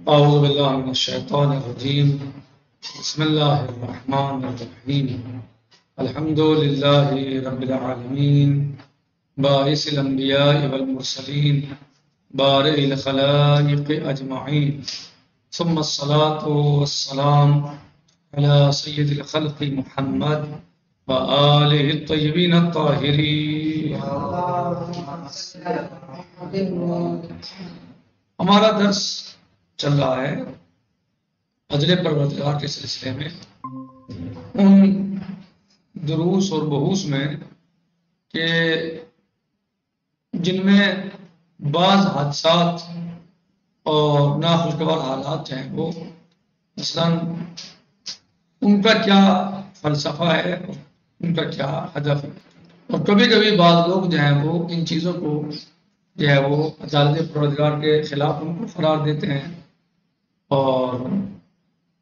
أعوذ بالله من الشيطان الرجيم. بسم الله الرحمن الرحيم. الحمد لله رب العالمين باعث الأنبياء والمرسلين بارئ الخلائق أجمعين ثم الصلاة والسلام على سيد الخلق محمد وآله الطيبين الطاهرين. ہمارا درس چل رہا ہے عدل پروردگار کے سلسلے میں، ان دروس اور بحوث میں کہ جن میں بعض حادثات اور ناخوشگوار حالات ہیں وہ مثلا ان کا کیا فلسفہ ہے، ان کا کیا ہدف ہے، اور کبھی کبھی بعض لوگ جو ہیں وہ ان چیزوں کو جو ہے وہ عدالت پروردگار کے خلاف ان کو قرار دیتے ہیں اور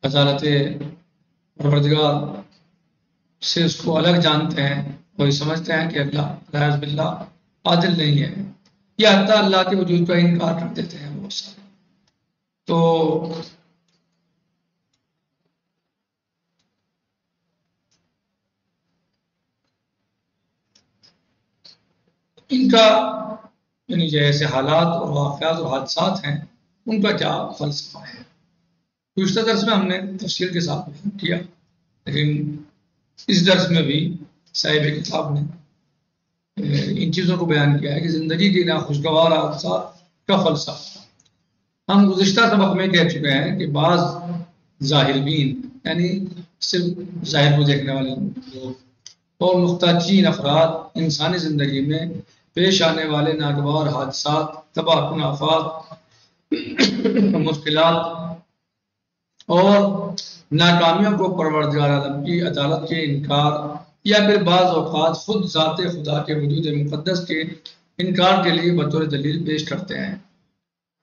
عدالت پروردگار سے اس کو الگ جانتے ہیں اور یہ سمجھتے ہیں کہ اللہ العیاذ باللہ عادل نہیں ہے، یا حتیٰ اللہ کے وجود کا انکار کر دیتے ہیں بہت سارے. تو ان کا یعنی جیسے حالات اور واقعات اور حادثات ہیں ان کا کیا فلسفہ ہے. گزشتہ درس میں ہم نے تفصیل کے ساتھ بیان کیا، لیکن اس درس میں بھی صاحب کتاب نے ان چیزوں کو بیان کیا ہے کہ زندگی کے ناخوشگوار حادثات کا فلسفہ. ہم گزشتہ سبق میں کہہ چکے ہیں کہ بعض ظاہر بین یعنی صرف ظاہر کو دیکھنے والے لوگ اور محتاجین افراد انسانی زندگی میں پیش آنے والے ناگوار حادثات، تباہ کن آفات، مشکلات اور ناکامیوں کو پروردگار عالم کی عدالت کے انکار یا پھر بعض اوقات خود ذات خدا کے وجود مقدس کے انکار کے لیے بطور دلیل پیش کرتے ہیں.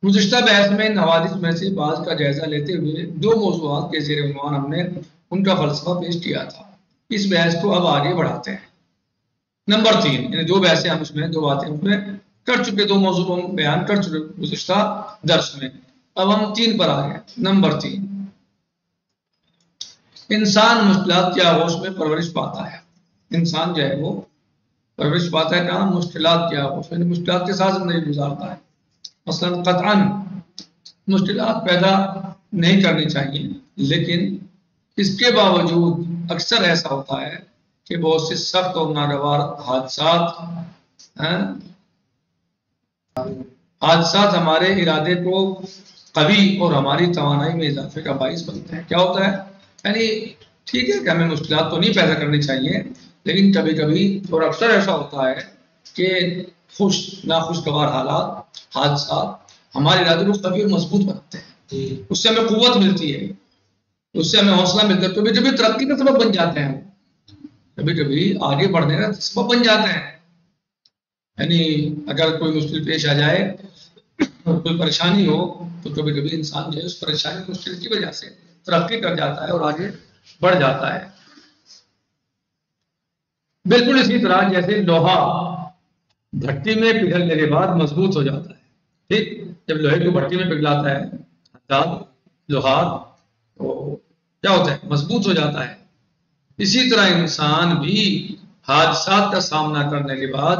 گزشتہ بحث میں ان حوادث میں سے بعض کا جائزہ لیتے ہوئے دو موضوعات کے زیر عنوان ہم نے ان کا فلسفہ پیش کیا تھا. اس بحث کو اب آگے بڑھاتے ہیں. نمبر 3 یعنی دو بحثیں ہم اس میں دو باتیں اس میں کر چکے، دو موضوع ہم بیان کر چکے گزشتہ درس میں. اب ہم 3 پر آ گئے. نمبر 3، انسان مشکلات کے آغوش میں پرورش پاتا ہے. انسان جو ہے وہ پرورش پاتا ہے کہاں؟ مشکلات کے آغوش میں، مشکلات کے ساتھ زندگی گزارتا ہے. مثلا قطعاً مشکلات پیدا نہیں کرنی چاہیے، لیکن اس کے باوجود اکثر ایسا ہوتا ہے کہ بہت سے سخت اور ناگوار حادثات ہمارے ارادے کو قوی اور ہماری توانائی میں اضافے کا باعث بنتے ہیں. کیا ہوتا ہے؟ یعنی ٹھیک ہے کہ ہمیں مشکلات تو نہیں پیدا کرنی چاہیے، لیکن کبھی کبھی اور اکثر ایسا ہوتا ہے کہ ناخوشگوار حالات، حادثات ہمارے ارادے کو قوی اور مضبوط بناتے ہیں. اس سے ہمیں قوت ملتی ہے، اس سے ہمیں حوصلہ ملتا ہے. کبھی کبھی ترقی کا سبب بن جاتے ہیں، کبھی کبھی آگے بڑھنے کا سبب بن جاتے ہیں. یعنی اگر کوئی مشکل پیش آ جائے، کوئی پریشانی ہو، تو کبھی کبھی انسان جو ہے اس پریشانی مشکل کی وجہ سے ترقی کر جاتا ہے اور آگے بڑھ جاتا ہے. بالکل اسی طرح جیسے لوہا بھٹی میں پگھلنے کے بعد مضبوط ہو جاتا ہے. ٹھیک، جب لوہے کو بھٹی میں پگھلاتا ہے لوہا تو کیا ہوتا ہے؟ مضبوط ہو جاتا ہے. اسی طرح انسان بھی حادثات کا سامنا کرنے کے بعد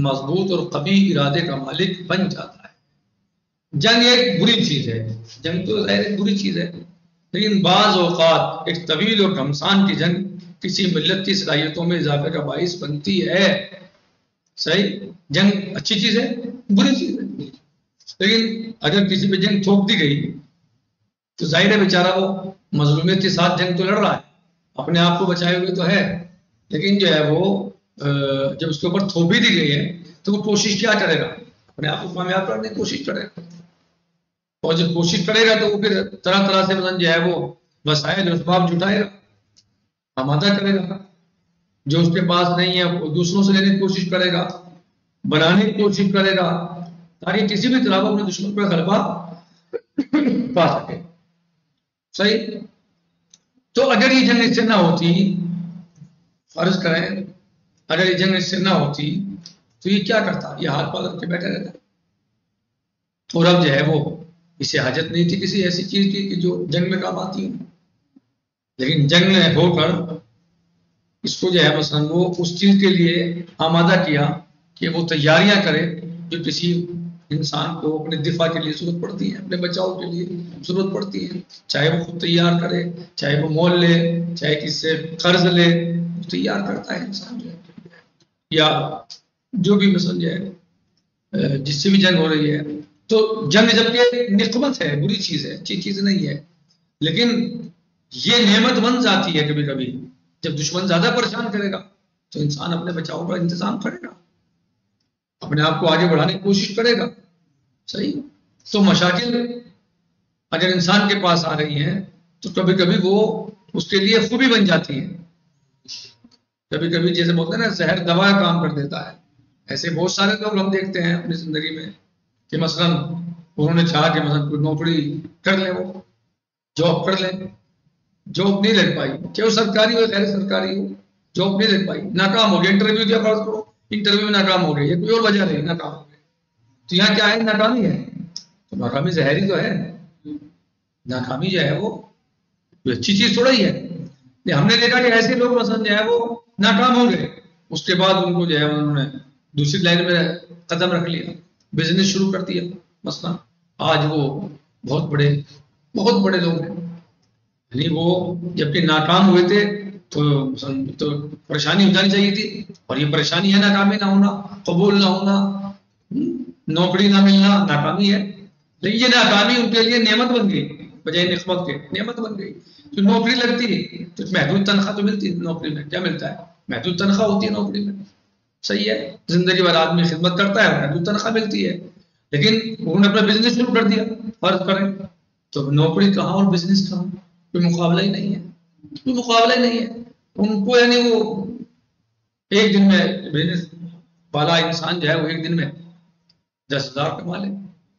مضبوط اور قوی ارادے کا مالک بن جاتا ہے. جنگ ایک بری چیز ہے، جنگ تو ظاہر ایک بری چیز ہے، لیکن بعض اوقات ایک طویل اور گھمسان کی جنگ کسی ملت کی صلاحیتوں میں اضافے کا باعث بنتی ہے. صحیح، جنگ اچھی چیز ہے، بری چیز ہے، لیکن اگر کسی پہ جنگ تھوپ دی گئی تو ظاہر ہے بیچارہ وہ مظلومیت کے ساتھ جنگ تو لڑ رہا ہے، اپنے آپ کو بچائے ہوئے تو ہے، لیکن جو ہے وہ جب اس کے اوپر تھوپی دی گئی ہے تو وہ کوشش کیا کرے گا؟ اپنے آپ کو کامیاب کرنے کی کوشش کرے گا. اور جب کوشش کرے گا تو وہ پھر طرح طرح سے مثلا جو ہے وہ وسائل اسباب جٹائے گا، آمادہ کرے گا. جو اس کے پاس نہیں ہے وہ دوسروں سے لینے کی کوشش کرے گا، بنانے کی کوشش کرے گا، تاکہ کسی بھی طرح اپنے دشمن پر غلبہ پا سکے. صحیح. تو اگر یہ جنگ اس سے نہ ہوتی، فرض کریں اگر یہ جنگ اس سے نہ ہوتی تو یہ کیا کرتا؟ یہ ہاتھ پا کر کے بیٹھے رہتا. اور اب جو ہے وہ اسے حاجت نہیں تھی کسی ایسی چیز کی کہ جو جنگ میں کام آتی ہوں، لیکن جنگ میں ہو کر اس کو جو ہے مثلا وہ اس چیز کے لیے آمادہ کیا کہ وہ تیاریاں کرے جو کسی انسان کو اپنے دفاع کے لیے ضرورت پڑتی ہے، اپنے بچاؤ کے لیے ضرورت پڑتی ہے، چاہے وہ خود تیار کرے، چاہے وہ مول لے، چاہے کسی سے قرض لے، تیار کرتا ہے انسان جو ہے، یا جو بھی مثلا جو ہے جس سے بھی جنگ ہو رہی ہے. تو جنگ جبکہ نقمت ہے، بری چیز ہے، اچھی چیز نہیں ہے، لیکن یہ نعمت بن جاتی ہے کبھی کبھی. جب دشمن زیادہ پریشان کرے گا تو انسان اپنے بچاؤ کا انتظام کرے گا، اپنے آپ کو آگے بڑھانے کی کوشش کرے گا. صحیح. تو مشاکل اگر انسان کے پاس آ رہی ہیں تو کبھی کبھی وہ اس کے لیے خوبی بن جاتی ہے. کبھی کبھی جیسے بولتے ہیں نا زہر دوا کام کر دیتا ہے. ایسے بہت سارے لوگ ہم دیکھتے ہیں اپنی زندگی میں کہ مثلا انہوں نے چاہا کہ مثلا کوئی نوکری کر لیں، وہ جاب کر لیں، جاب نہیں لگ پائی، چاہے وہ سرکاری ہو غیر سرکاری ہو، جاب نہیں لگ پائی، ناکام ہو گیا. انٹرویو دیا فرض کرو، انٹرویو میں ناکام ہو گئے، یہ کوئی اور وجہ نہیں، ناکام ہو گئے. تو یہاں کیا ہے؟ ناکامی ہے. تو ناکامی زہری تو ہے، ناکامی جو ہے وہ کوئی اچھی چیز تھوڑا ہی ہے. ہم نے دیکھا کہ ایسے لوگ مثلا جو ہے وہ ناکام ہو گئے، اس کے بعد ان کو جو ہے انہوں نے دوسری لائن میں قدم رکھ لیا، بزنس شروع کر دیا. مثلا آج وہ بہت بڑے لوگ ہیں. یعنی وہ جبکہ ناکام ہوئے تھے تو پریشانی ہو جانی چاہیے تھی، اور یہ پریشانی ہے ناکامی نہ ہونا، قبول نہ ہونا، نوکری نہ ملنا، ناکامی ہے. لیکن یہ ناکامی ان کے لیے نعمت بن گئی، بجائے نقمت کے نعمت بن گئی. تو نوکری لگتی ہے تو محدود تنخواہ تو ملتی ہے. نوکری میں کیا ملتا ہے؟ محدود تنخواہ ہوتی ہے نوکری میں. صحیح ہے، زندگی بھر آدمی خدمت کرتا ہے، محدود تنخواہ ملتی ہے. لیکن انہوں نے اپنا بزنس شروع کر دیا فرض کریں، تو نوکری کہاں اور بزنس کہاں؟ کوئی مقابلہ ہی نہیں ہے، کوئی مقابلہ ہی نہیں ہے ان کو. یعنی وہ ایک دن میں بزنس والا انسان جو ہے وہ ایک دن میں 10,000 کما لے،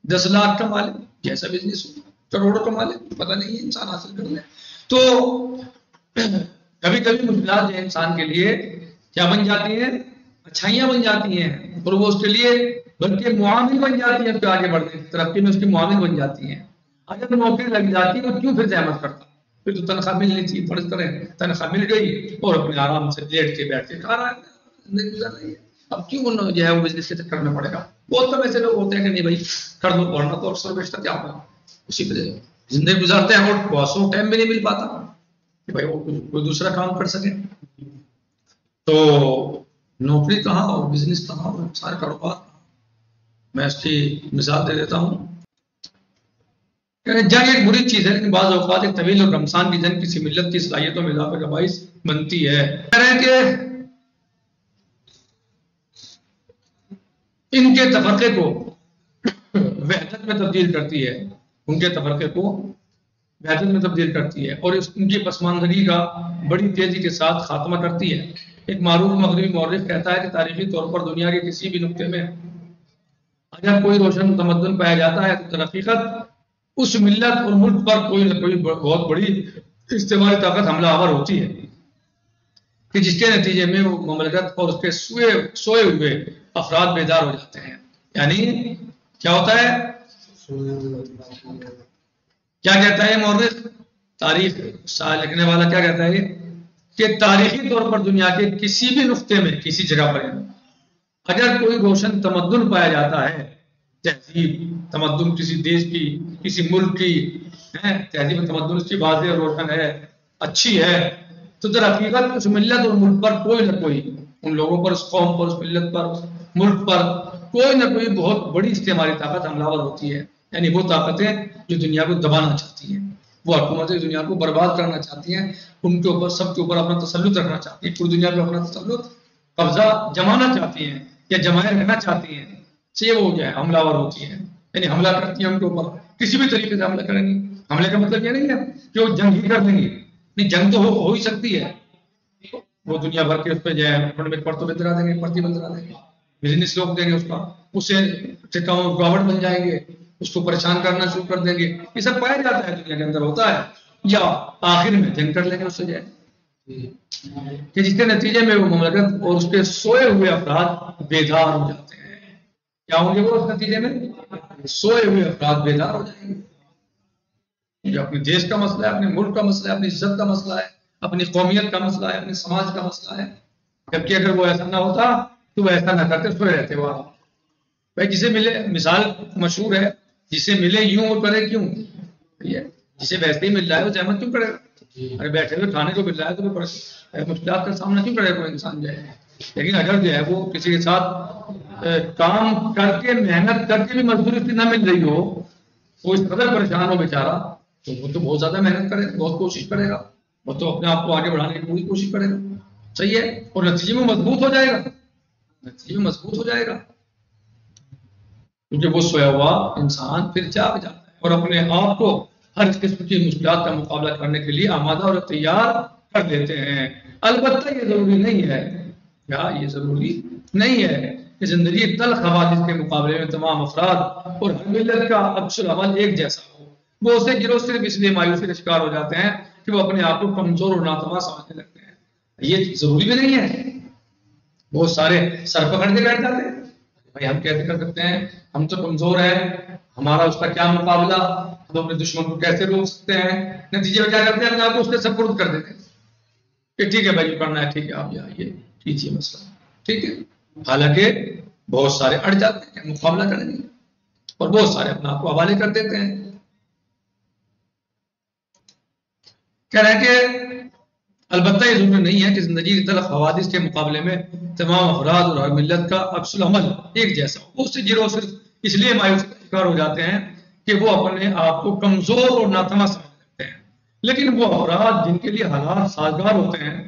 10 لاکھ کما لے، جیسا بزنس ہو، کروڑوں کما لے، پتہ نہیں ہے انسان حاصل کر لے. تو کبھی کبھی مشکلات جو ہے انسان کے لیے کیا بن جاتی ہیں؟ اچھائیاں بن جاتی ہیں، اور وہ اس کے لیے بلکہ معامل بن جاتی ہیں. اس کے آگے بڑھنے کی ترقی میں اس کی معامل بن جاتی ہیں. اگر نوکری لگ جاتی ہے تو کیوں پھر زحمت کرتا؟ پھر تو تنخواہ ملنی چاہیے، فرض کریں تنخواہ مل گئی اور اپنے آرام سے لیٹ کے بیٹھ کے کھا رہا ہے، زندگی گزر رہی ہے. اب کیوں جو ہے وہ بزنس کے چکر میں پڑے گا؟ بہت کم ایسے لوگ ہوتے ہیں کہ نہیں بھائی کر دو پڑھنا تو اکثر بیشتر کیا ہوگا اسی پہ زندگی گزارتے ہیں، اور باسوں ٹائم بھی نہیں مل پاتا کہ بھائی وہ کوئی دوسرا کام کر سکے. تو نوکری کہاں اور بزنس کہاں اور سارے کاروبار. میں اس کی مثال دے دیتا ہوں. جنگ ایک بری چیز ہے، لیکن بعض اوقات ایک طویل اور رمضان کی جنگ کسی ملت کی صلاحیتوں میں اضافے کا باعث بنتی ہے. کہ ان کے تفرقے کو وحدت میں تبدیل کرتی ہے، ان کے تفرقے کو وحدت میں تبدیل کرتی ہے، اور ان کی پسماندگی کا بڑی تیزی کے ساتھ خاتمہ کرتی ہے. ایک معروف مغربی مورخ کہتا ہے کہ تاریخی طور پر دنیا کے کسی بھی نقطے میں اگر کوئی روشن تمدن پایا جاتا ہے تو تحقیقت اس ملت اور ملک پر کوئی نہ کوئی بہت بڑی استعماری طاقت حملہ آور ہوتی ہے کہ جس کے نتیجے میں وہ مملکت اور اس کے سوئے ہوئے افراد بیدار ہو جاتے ہیں. یعنی کیا ہوتا ہے؟ کیا کہتا ہے مورخ، تاریخ لکھنے والا کیا کہتا ہے کہ تاریخی طور پر دنیا کے کسی بھی نقطے میں کسی جگہ پر اگر کوئی روشن تمدن پایا جاتا ہے، تہذیب تمدن کسی دیش کی، کسی ملک کی تہذیب تمدن اس کی واضح اور روشن ہے، اچھی ہے، تو در حقیقت اس ملت اور ملک پر کوئی نہ کوئی، ان لوگوں پر، اس قوم پر، اس ملت پر، اس ملک پر کوئی نہ کوئی بہت بڑی استعماری طاقت حملہ آور ہوتی ہے. یعنی وہ طاقتیں جو دنیا کو دبانا چاہتی ہیں، وہ حکومتیں دنیا کو برباد کرنا چاہتی ہیں، ان کے اوپر سب کے اوپر اپنا تسلط رکھنا چاہتی ہیں، پوری دنیا پہ اپنا تسلط قبضہ جمانا چاہتی ہیں یا جمائے رکھنا چاہتی ہیں. سے وہ جو ہے حملہ آور ہوتی ہے، یعنی حملہ کرتی ہیں ان کے اوپر، کسی بھی طریقے سے حملہ کریں گی. حملے کا مطلب یہ نہیں ہے کہ وہ جنگ ہی کر لیں گی، نہیں، جنگ تو ہو ہی سکتی ہے. وہ دنیا بھر کے اس پہ جو ہے پرتو بندرا دیں گے، پرتی بندرا دیں گے، بزنس لوگ دیں گے، اس کا اس سے رکاوٹ بن جائیں گے، اس کو پریشان کرنا شروع کر دیں گے. یہ سب پایا جاتا ہے دنیا کے اندر ہوتا ہے. یا آخر میں جنگ کر لیں گے اس سے جو ہے کہ جس کے نتیجے میں وہ مملکت اور اس کے سوئے ہوئے افراد بیدار ہو جاتے ہیں. کیا ہوں گے وہ اس نتیجے میں؟ سوئے ہوئے افراد بیدار ہو جائیں گے. جو اپنے دیش کا مسئلہ ہے، اپنے ملک کا مسئلہ ہے، اپنی عزت کا مسئلہ ہے، اپنی قومیت کا مسئلہ ہے، اپنے سماج کا مسئلہ ہے. جبکہ اگر وہ ایسا نہ ہوتا تو وہ ایسا نہ کرتے، سوئے رہتے وہ. بھائی جسے ملے، مثال مشہور ہے، جسے ملے یوں اور کرے کیوں. جسے ویسے ہی مل رہا ہے وہ زحمت کیوں کرے گا؟ ارے بیٹھے ہوئے کھانے کو مل رہا ہے تو وہ مشکلات کا سامنا کیوں کرے گا کوئی انسان جو ہے. لیکن اگر جو ہے وہ کسی کے ساتھ کام کر کے، محنت کر کے بھی مزدوری اس کی نہ مل رہی ہو، وہ اس قدر پریشان ہو بیچارہ، تو وہ تو بہت زیادہ محنت کرے گا، بہت کوشش کرے گا، وہ تو اپنے آپ کو آگے بڑھانے کی پوری کوشش کرے گا. صحیح ہے. اور نتیجے میں مضبوط ہو جائے گا، نتیجے میں مضبوط ہو جائے گا. کیونکہ وہ سویا ہوا انسان پھر جاگ جاتا ہے اور اپنے آپ کو ہر قسم کی مشکلات کا مقابلہ کرنے کے لیے آمادہ اور تیار کر دیتے ہیں. البتہ یہ ضروری نہیں ہے، یہ ضروری نہیں ہے کہ زندگی تلخ حوادث کے مقابلے میں تمام افراد اور ہر ملت کا عکس العمل ایک جیسا ہو. وہ اسے گروہ صرف اس لیے مایوسی کا شکار ہو جاتے ہیں کہ وہ اپنے آپ کو کمزور اور ناتواں سمجھنے لگتے ہیں. یہ ضروری بھی نہیں ہے. بہت سارے سر پکڑ کے بیٹھ جاتے ہیں، بھائی ہم کیسے کر سکتے ہیں، ہم تو کمزور ہیں، ہمارا اس کا کیا مقابلہ، ہم اپنے دشمن کو کیسے روک سکتے ہیں. نتیجے میں کیا کرتے ہیں، اپنے آپ کو اس کے سپرد کر دیتے ہیں کہ ٹھیک ہے بھائی پڑھنا ہے، ٹھیک ہے آپ آئیے، کیجیے مسئلہ، ٹھیک ہے. حالانکہ بہت سارے اڑ جاتے ہیں مقابلہ کریں گے اور بہت سارے اپنے آپ کو حوالے کر دیتے ہیں. کہہ رہے ہیں کہ البتہ یہ ضروری نہیں ہے کہ زندگی کی تلخ حوادث کے مقابلے میں تمام افراد اور ہر ملت کا عکس العمل ایک جیسا ہو. اس سے گروہ صرف اس لیے مایوسی کا شکار ہو جاتے ہیں کہ وہ اپنے آپ کو کمزور اور ناتواں سمجھ لیتے ہیں. لیکن وہ افراد جن کے لیے حالات سازگار ہوتے ہیں،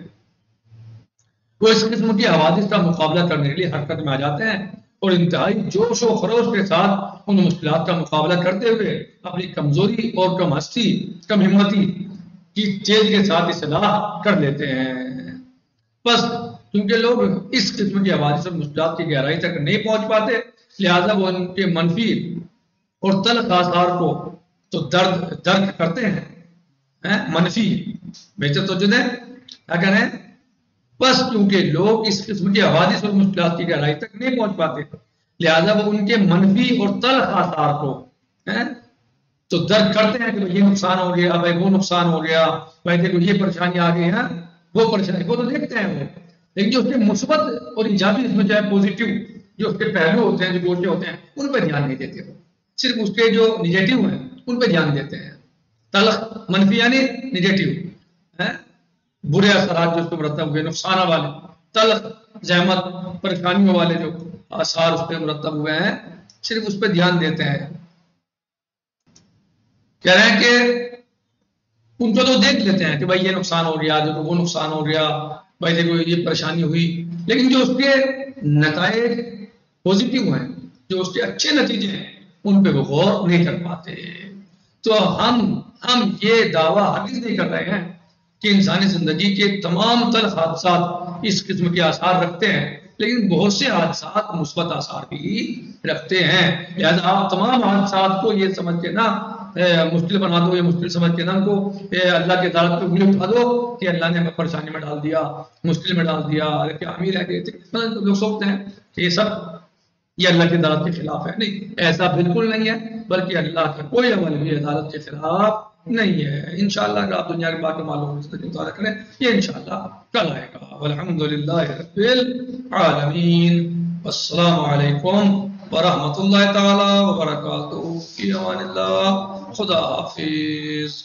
وہ اس قسم کی حوادث کا مقابلہ کرنے کے لیے حرکت میں آ جاتے ہیں اور انتہائی جوش و خروش کے ساتھ ان مشکلات کا مقابلہ کرتے ہوئے اپنی کمزوری اور کم ہستی، کم ہمتی کی تیز کے ساتھ اصلاح کر لیتے ہیں. بس کیونکہ لوگ اس قسم کی حوادث اور مشکلات کی گہرائی تک نہیں پہنچ پاتے، لہذا وہ ان کے منفی اور تلخ آثار کو تو درک کرتے ہیں، منفی بہتر تو جنہیں کیا کہہ رہے ہیں. بس کیونکہ لوگ اس قسم کی حوادث اور مشکلات کی گہرائی تک نہیں پہنچ پاتے، لہذا وہ ان کے منفی اور تلخ آثار کو تو درک کرتے ہیں کہ یہ نقصان ہو گیا، بھائی وہ نقصان ہو گیا، بھائی دیکھو یہ پریشانی آ گئی ہے، وہ پریشانی وہ تو دیکھتے ہیں وہ. لیکن جو اس کے مثبت اور ایجابی اس میں جو ہے پازیٹیو جو اس کے پہلو ہوتے ہیں، جو گوشے ہوتے ہیں، ان پہ دھیان نہیں دیتے. صرف اس کے جو نیگیٹو ہیں ان پہ دھیان دیتے ہیں. تلخ منفی یعنی نیگیٹو، برے اثرات جو اس پہ مرتب ہوئے، نقصان والے، تلخ زحمت پریشانیوں والے جو آثار اس پہ مرتب ہوئے ہیں، صرف اس پہ دھیان دیتے ہیں. کہہ رہے ہیں کہ ان کو تو دیکھ لیتے ہیں کہ بھائی یہ نقصان ہو گیا، دیکھو وہ نقصان ہو گیا، بھائی دیکھو یہ پریشانی ہوئی، لیکن جو اس کے نتائج پازیٹیو ہیں، جو اس کے اچھے نتیجے ہیں، ان پہ وہ غور نہیں کر پاتے. تو ہم یہ دعویٰ ہرگز نہیں کر رہے ہیں کہ انسانی زندگی کے تمام تلخ حادثات اس قسم کے آثار رکھتے ہیں، لیکن بہت سے حادثات مثبت آثار بھی رکھتے ہیں. لہذا آپ تمام حادثات کو یہ سمجھ کے نہ مشکل بنا دو، یہ مشکل سمجھ کے نہ ان کو اللہ کی عدالت پہ انگلی اٹھا دو کہ اللہ نے ہمیں پریشانی میں ڈال دیا، مشکل میں ڈال دیا، ارے کیا امیر ہے کہ لوگ سوچتے ہیں کہ یہ سب یہ اللہ کی عدالت کے خلاف ہے. نہیں، ایسا بالکل نہیں ہے، بلکہ اللہ کا کوئی عمل بھی عدالت کے خلاف نہیں ہے. انشاءاللہ اگر آپ دنیا کے باقی معلوم مطالعہ کریں، یہ انشاءاللہ کل آئے گا. والحمدللہ رب العالمین. السلام علیکم ورحمۃ اللہ تعالی وبرکاتہ. فی امان اللہ. خدا حافظ.